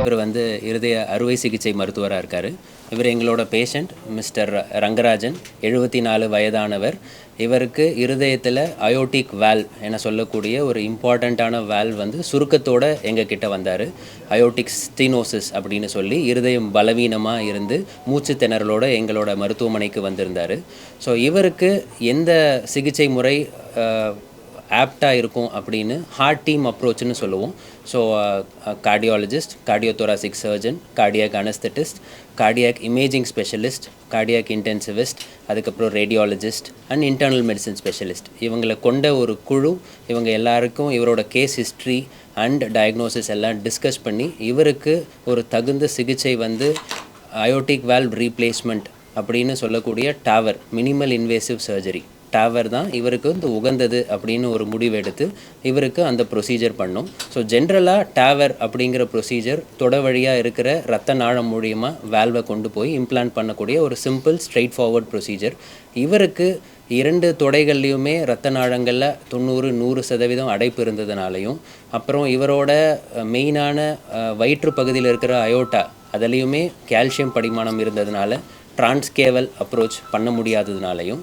இவர் வந்து இருதய அறுவை சிகிச்சை மருத்துவராக இருக்கார். இவர் எங்களோட பேஷண்ட் மிஸ்டர் ரங்கராஜன், 74 வயதானவர். இவருக்கு இருதயத்தில் அயோட்டிக் வால்வ் என சொல்லக்கூடிய ஒரு இம்பார்ட்டண்ட்டான வால்வ் வந்து சுருக்கத்தோடு எங்கள் கிட்ட வந்தார். அயோட்டிக் ஸ்டெனோசிஸ் அப்படின்னு சொல்லி இருதயம் பலவீனமாக இருந்து மூச்சு திணறலோடு எங்களோட மருத்துவமனைக்கு வந்திருந்தார். ஸோ இவருக்கு எந்த சிகிச்சை முறை ஆப்டாக இருக்கும் அப்படின்னு ஹார்ட் டீம் அப்ரோச்னு சொல்லுவோம். So cardiologist, cardiothoracic surgeon, cardiac anaesthetist, cardiac imaging specialist, cardiac intensivist, அதுக்கப்புறம் radiologist and internal medicine specialist, இவங்களை கொண்ட ஒரு குழு. இவங்க எல்லாருக்கும் இவரோட கேஸ் ஹிஸ்ட்ரி அண்ட் டயக்னோசிஸ் எல்லாம் டிஸ்கஸ் பண்ணி இவருக்கு ஒரு தகுந்த சிகிச்சை வந்து அயோட்டிக் வால்வ் ரீப்ளேஸ்மெண்ட் அப்படின்னு சொல்லக்கூடிய TAVR, minimal invasive surgery, TAVR தான் இவருக்கு வந்து உகந்தது அப்படின்னு ஒரு முடிவெடுத்து இவருக்கு அந்த ப்ரொசீஜர் பண்ணோம். ஸோ ஜென்ரலாக TAVR அப்படிங்கிற ப்ரொசீஜர் தொட வழியாக இருக்கிற ரத்த நாளம் மூலியமாக வால்வை கொண்டு போய் இம்ப்ளான்ட் பண்ணக்கூடிய ஒரு சிம்பிள் ஸ்ட்ரெயிட் ஃபார்வர்ட் ப்ரொசீஜர். இவருக்கு 2 தொடைகள்லையுமே ரத்த நாளங்களில் 90-100% அடைப்பு இருந்ததுனாலையும், அப்புறம் இவரோட மெயினான வயிற்று பகுதியில் இருக்கிற அயோட்டா அதுலேயுமே கால்சியம் படிமானம் இருந்ததுனால டிரான்ஸ்கேவல் அப்ரோச் பண்ண முடியாததுனாலையும்,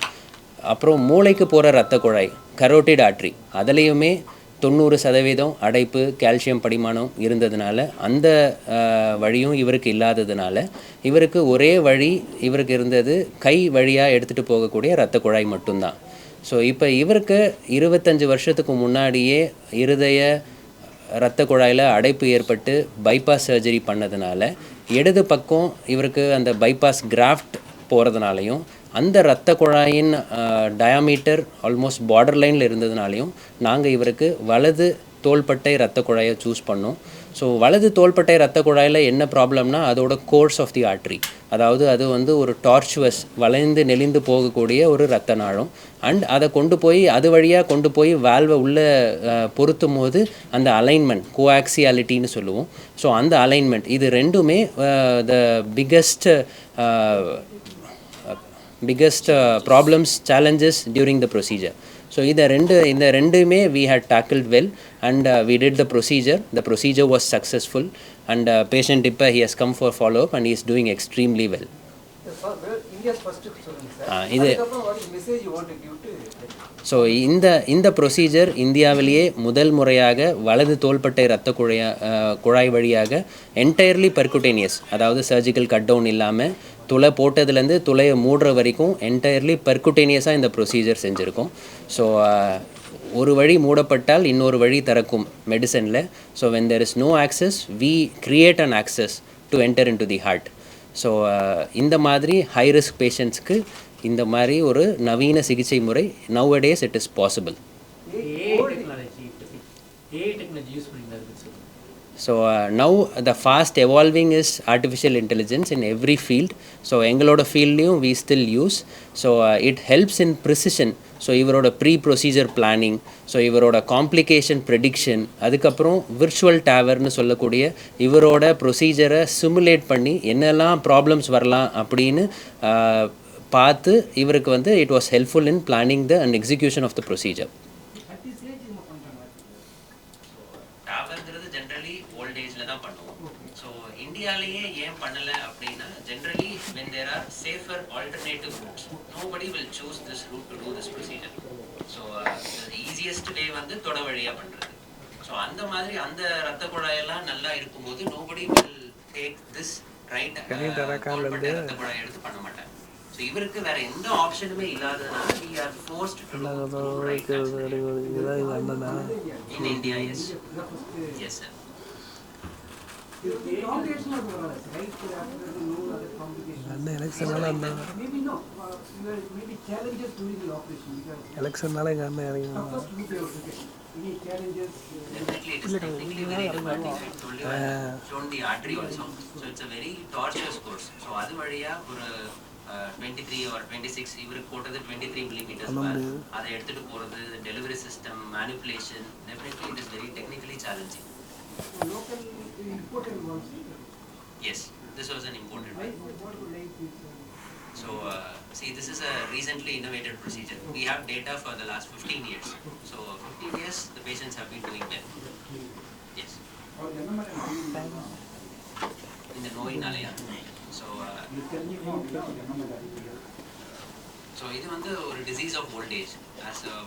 அப்புறம் மூளைக்கு போகிற ரத்த குழாய் கரோட்டிட் ஆர்ட்ரி அதுலேயுமே 90% அடைப்பு கால்சியம் படிமானம் இருந்ததுனால அந்த வழியும் இவருக்கு இல்லாததுனால இவருக்கு ஒரே வழி இவருக்கு இருந்தது கை வழியாக எடுத்துகிட்டு போகக்கூடிய ரத்த குழாய் மட்டும்தான். ஸோ இப்போ இவருக்கு 25 வருஷத்துக்கு முன்னாடியே இருதய இரத்த குழாயில் அடைப்பு ஏற்பட்டு பைபாஸ் சர்ஜரி பண்ணதுனால இடது பக்கம் இவருக்கு அந்த பைபாஸ் கிராஃப்ட் போகிறதுனாலையும் அந்த இரத்த குழாயின் டயாமீட்டர் ஆல்மோஸ்ட் பார்டர் லைனில் இருந்ததுனாலையும் நாங்கள் இவருக்கு வலது தோள்பட்டை இரத்த குழாயை சூஸ் பண்ணோம். ஸோ வலது தோள்பட்டை இரத்த குழாயில் என்ன ப்ராப்ளம்னா அதோட கோர்ஸ் ஆஃப் தி ஆர்ட்ரி, அதாவது அது வந்து ஒரு டார்ச்சுவஸ் வளைந்து நெளிந்து போகக்கூடிய ஒரு இரத்த நாளம். அண்ட் அதை கொண்டு போய் அது வழியாக கொண்டு போய் வால்வை உள்ளே பொருத்தும் போது அந்த அலைன்மெண்ட் கோஆக்சியாலிட்டின்னு சொல்லுவோம். ஸோ அந்த அலைன்மெண்ட் இது ரெண்டுமே the biggest problems, challenges during the procedure. So இந்த ரெண்டுமே we had tackled well and we did the procedure. The procedure was successful and patient இப்போ he has come for follow up and he is doing extremely well. இது so இந்த procedure இந்தியாவிலேயே முதல் முறையாக வலது தோள்பட்டை இரத்த குழாய் வழியாக என்டையர்லி பெர்குட்டேனியஸ், அதாவது சர்ஜிக்கல் கட் டவுன் இல்லாமல் துளை போட்டதுலேருந்து துளையை மூடுற வரைக்கும் என்டையர்லி பெர்குட்டேனியஸாக இந்த ப்ரொசீஜர் செஞ்சுருக்கோம். ஸோ ஒரு வழி மூடப்பட்டால் இன்னொரு வழி திறக்கும் மெடிசனில். So when there is no access we create an access to enter into the heart. So இந்த மாதிரி ஹை ரிஸ்க் பேஷண்ட்ஸ்க்கு இந்த மாதிரி ஒரு நவீன சிகிச்சை முறை nowadays it is possible. So now the fast evolving is artificial intelligence in every field. So எங்களோட ஃபீல்ட்லையும் we still use. So it helps in precision. So இவரோட ப்ரீ ப்ரொசீஜர் பிளானிங், ஸோ இவரோட காம்ப்ளிகேஷன் ப்ரெடிக்ஷன், அதுக்கப்புறம் virtual டேவர்னு சொல்லக்கூடிய இவரோட ப்ரொசீஜரை simulate பண்ணி என்னெல்லாம் problems வரலாம் அப்படின்னு பார்த்து இவருக்கு வந்து it was helpful in planning the and execution of the procedure. Generally old ஏஜில் தான் பண்ணுவோம். ஸோ இந்தியாவிலேயே ஏன் பண்ணலை அப்படின்னா generally when there are safer alternative routes, nobody will choose this route to do this procedure. So the easiest way வந்து தொட வழியா பண்றது. ஸோ அந்த மாதிரி அந்த ரத்த குழாயெல்லாம் நல்லா இருக்கும்போது nobody will take this right ரத்த குழாய் எடுத்து பண்ண மாட்டாங்க. ஸோ இவருக்கு வேற எந்த ஆப்ஷனுமே இல்லாததுனால we are forced to do right in India. Yes sir. எலெக்ஷன்னால எங்க அண்ணன் இறங்கி shown the artery also, so it's a very tortuous course. So அது வழியா ஒரு 23 or 26 இவருக்கு போட்டது 23 millimeters அதை எடுத்துட்டு போறது, delivery system, manipulation, definitely it is very technically challenging. Local imported ones. Yes, this was an imported one. So see, this is a recently innovated procedure. We have data for the last 15 years. So 15 years the patients have been doing well. Yes. நோயினாலையா? So இது வந்து ஒரு disease of voltage.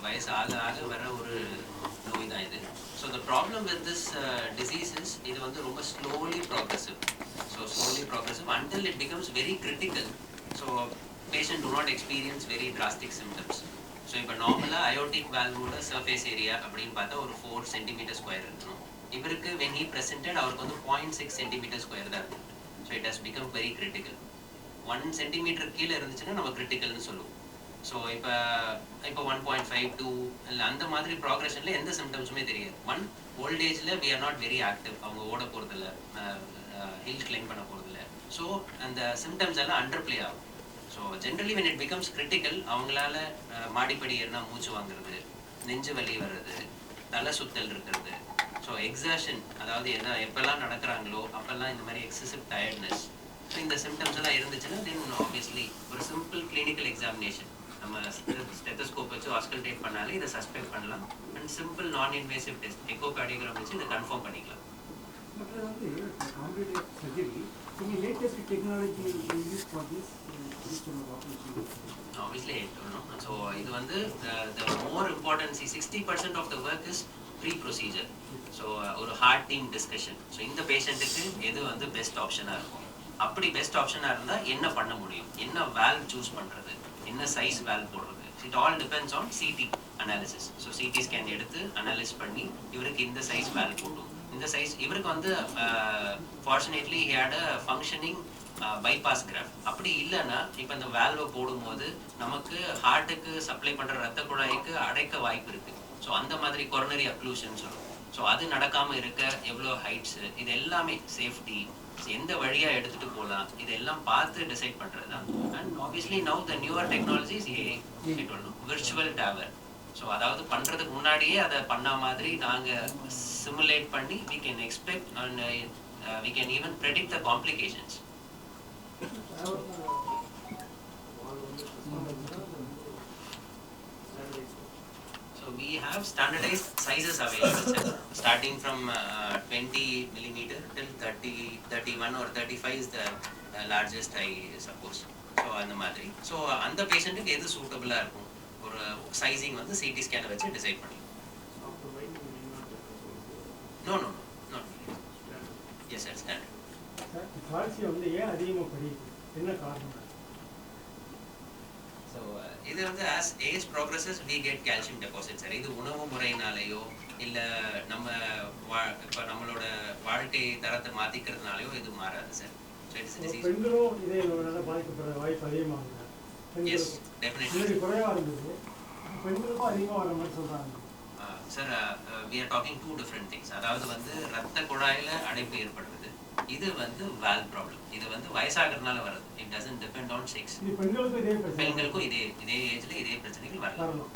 வயசு ஆக ஆக வர ஒரு நோய் தான் இது. So the problem with this diseases, இது வந்து ரொம்ப slowly progressive. So slowly progressive until it becomes very critical. So patient do not experience very drastic symptoms. So இப்போ நார்மலாக அயோட்டிக் வால்வோட சர்ஃபேஸ் ஏரியா அப்படின்னு பார்த்தா ஒரு 4 சென்டிமீட்டர் ஸ்கொயர் இருக்கணும். இவருக்கு when he presented அவருக்கு வந்து 0.6 சென்டிமீட்டர் ஸ்கொயர் தான் இருக்கும். So it has become very critical. 1 centimetre கீழே இருந்துச்சுன்னா நம்ம கிரிட்டிக்கல்னு சொல்லுவோம். ஸோ இப்போ 1.5 2 இல்லை அந்த மாதிரி ப்ராக்ரெஷனில் எந்த சிம்டம்ஸுமே தெரியாது. ஓல்டேஜில் we are not very active. அவங்க ஓட போகிறதில்ல, ஹில் கிளைம் பண்ண போகிறதில்ல. ஸோ அந்த சிம்டம்ஸ் எல்லாம் அண்டர் பிளே ஆகும். So generally when it becomes critical, அவங்களால மாடிப்படி ஏறினா மூச்சு வாங்குறது, நெஞ்சு வலி வர்றது, தலை சுத்தல் இருக்கிறது. ஸோ எக்ஸர்ஷன், அதாவது எப்பெல்லாம் நடக்கிறாங்களோ அப்போல்லாம் இந்த மாதிரி எக்ஸசிவ் டயர்ட்னஸ், ஸோ இந்த சிம்டம்ஸ் எல்லாம் இருந்துச்சுன்னா தென் ஆப்வியஸ்லி ஒரு சிம்பிள் கிளினிக்கல் எக்ஸாமினேஷன் நம்ம ஸ்டெத்தஸ்கோப் வச்சு ஆஸ்கல்டேட் பண்ணாலே இதை சஸ்பெக்ட் பண்ணலாம். அண்ட் சிம்பிள் நான் இன்வேசிவ் டெஸ்ட் எக்கோ கார்டியோகிராம் வச்சு இதை கன்ஃபார்ம் பண்ணிக்கலாம். Obviously, I don't know. So, இது வந்து the more important, 60% of the work is pre-procedure. So, ஒரு hard team discussion. So, இந்த பேஷண்ட்டுக்கு எது வந்து பெஸ்ட் ஆப்ஷனாக இருக்கும், அப்படி பெஸ்ட் ஆப்ஷனாக இருந்தால் என்ன பண்ண முடியும், என்ன வால்வ் சூஸ் பண்ணுறது, என்ன சைஸ் வால்வ் போடுறது. It all depends on CT analysis. So CT scan எடுத்து அனலைஸ் பண்ணி இவருக்கு இந்த சைஸ் வால்வ் போடும், இந்த சைஸ் இவருக்கு வந்து fortunately he had a functioning bypass graft. அப்படி இல்லைன்னா இப்போ இந்த வேல்வை போடும்போது நமக்கு ஹார்ட்டுக்கு சப்ளை பண்ணுற ரத்த குழாய்க்கு அடைக்க வாய்ப்பு இருக்குது. ஸோ அந்த மாதிரி கொரோனரி அக்ளூஷன் சொல்லுவோம். ஸோ அது நடக்காமல் இருக்க எவ்வளோ ஹைட்ஸு, இது எல்லாமே சேஃப்டி, எந்த வழியாக எடுத்துகிட்டு போகலாம், இதெல்லாம் பார்த்து டிசைட் பண்ணுறது தான். And obviously now the newer technologies virtual டேவர். ஸோ அதாவது பண்ணுறதுக்கு முன்னாடியே அதை பண்ண மாதிரி நாங்கள் சிமுலேட் பண்ணி we can expect and we can even predict the complications. So we have standardized sizes available, sir, starting from 20 millimeter till 30, 31 or 35 is the largest, I suppose. So அந்த மாதிரி ஸோ அந்த பேஷண்ட்டுக்கு எது சூட்டபுளாக இருக்கும் ஒரு சைசிங் வந்து சிடி ஸ்கேனை வச்சு டிசைட் பண்ணி. No no no yes sir standard. Calcium வந்து ஏன் அதிகமாக படிக்குது, என்ன காரணம்? ஸோ இது வந்து as age progresses we get calcium deposits sir. இது உணவு முறையினாலேயோ இல்லை நம்ம இப்போ நம்மளோட வாழ்க்கை தரத்தை மாற்றிக்கிறதுனாலையோ இது மாறாது சார். So it's disease. பெண்களும் இதே நல்லா பாதிக்கப்படுற வாய்ப்பு அதிகமாகுது. எஸ் டெஃபினெட்லி குறைவாக இருந்தது, பெண்களுக்கும் அதிகமாக வர மாதிரி சொல்கிறாங்க sir. we are talking two different things. அதாவது வந்து ரத்த குழாயில் அடைப்பு ஏற்படுறது, இது வந்து வால்வ் ப்ராப்ளம். இது வந்து வயசாகிறதுனால வருது. It doesn't depend on sex. பெண்களுக்கும் இதே பெண்களுக்கும் இதே ஏஜ்ல இதே பிரச்சனைகள் வரலாம்.